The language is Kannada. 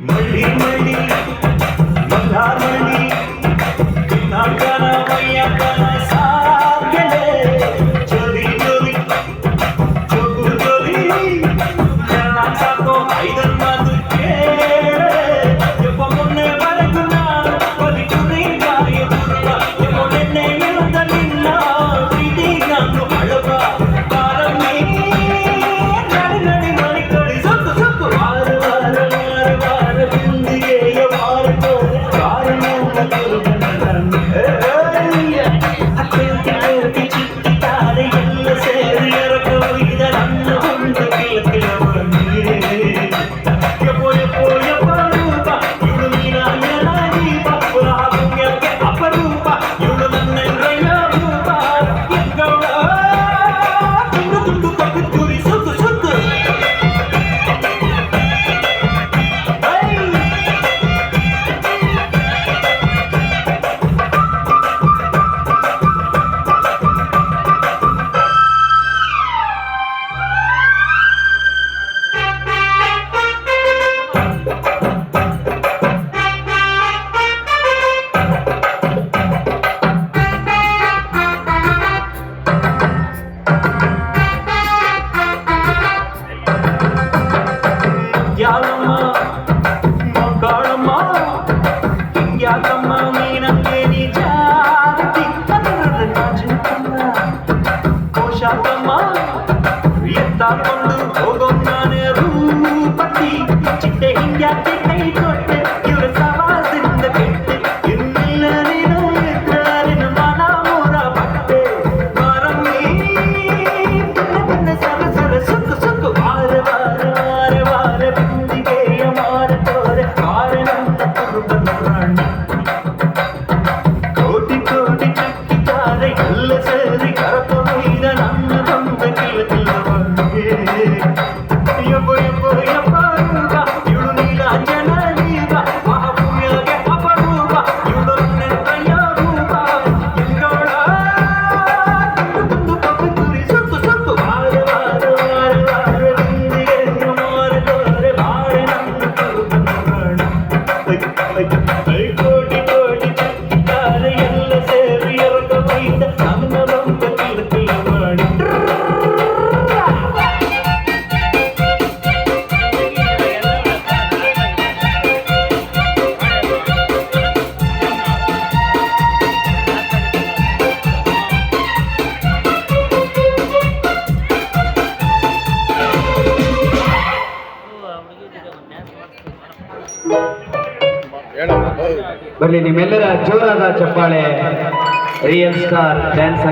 मळी मळी मल्हार मळी नाकाना मैया काना साथ गेले चोरी चोरी चोकुर चोरी मेरा साको आइदर मादु केळे ये पमुन्ने बरकुना कोली कुनी गाये दुर्गा ये मोने मिरुद निन्ना प्रीति गानु अळवा पारमी नडी नडी मणि कोडी सुक्ಕು सुक्ಕು वार वार वार वार बिंदिಗೆಯ ವಾರಕೋ ಕಾರಣ ಕರುಣನ ಅತ್ಯಂತ ಕೋಟಿ ಚಿತ್ತಿತಾರೆ ಎಲ್ಲ ಸೇರಿ ಎರಕೋ ಇದರನ್ನ ಒಂದು ಕಿಲಕಿಲವನ್ನೇ ಯಪೋ ಯಪೋ ಯಪೋ ರೂಪ ಇವಳು ನೀನಾಯನ ದೀಪ ಪುನಃ ಪುಣ್ಯಕ್ಕೆ ಅಪರೂಪ ಇವಳು ನನ್ನೆಲ್ಲಯ್ಯ ರೂಪ ಎಂಗೌಳ ತುಂಡು ತುಂಡು ಕಪ್ಪು ತುರಿ ಸುತ್ತು ಸುತ್ತು ಯಾರಮ್ಮ ಮಕ್ಕಳಮ್ಮ ಯಾಕಮ್ಮ ನೀನಂಗೆ ನಿಜಾತಿ ನಾಚಿನಮ್ಮ ಕೋಶಾಕಮ್ಮ ಎತ್ತಾಕೊಂಡು ಹೋಗೋ ನಾನೇ ರೂಪತಿ ಚಿಟ್ಟೆ ಹಿಂಗ್ಯಾಕೆ ಕೈ ಕೊಟ್ಟೆ ಇವ್ರ ಸವಾಸದಿಂದ ಕೆಟ್ಟೆ ಇನ್ನಿಲ್ಲ ನೀನು ಇದ್ದಾರಿನ ಮನ ಮೂರ ಪಟ್ಟೆ ಮಾರಮ್ಮಿ ಪನ್ನ ಸರ ಸರ ಸುಕ್ಕು ಸುಕ್ಕು ವಾರ ವಾರ ವಾರ ವಾರ ಬಿಂದಿಗೆಯ ಮಾರ ತೋರೆ ಕಾರಣಂತ ಕುರುಬರಾಣಿ ಕೋಟಿ ಕೋಟಿ ಚಕ್ಕಿದ್ದಾರೆ ಎಲ್ಲ ಸೇರಿ ಕರಕೊಯ್ದ ನನ್ನ ಬಂದ ಕಿಲಕಿಲವನ್ನೇ ಯಬ್ಬ ಯಬ್ಬ ಯಬ್ಬ ರೂಪ ಇವಳು ನೀಲಾಂಜನ ದೀಪ ಮಹಾಪುಣ್ಯಗೆ ಅಪರೂಪ ಇವಳು ನೆನ್ನಯ್ಯ ರೂಪ ಎಂಗೌಳ ತುಂಡು ಕಪ್ಪು ತುರಿ ಸುತ್ತು ಸುತ್ತು ವಾರ ವಾರ ವಾರ ವಾರ ಬಿಂದಿಗೆಯ ಮಾರ ತೋರೆ ಬಾಳೆ ನನ್ನ ಕರುಬರಾಣಿ ಕೋಟಿ ಕೋಟಿ ಚಕ್ಕಿದ್ದಾರೆ ಎಲ್ಲ ಸೇರಿ ಎರಕೊಯ್ದ ನನ್ನ ಬಂದ ಕಿಲಕಿಲವನ್ನೇ ಬರಲಿ ನಿಮ್ಮೆಲ್ಲರ ಜೋರಾದ ಚಪ್ಪಾಳೆ ರಿಯಲ್ ಸ್ಟಾರ್ ಡ್ಯಾನ್ಸ್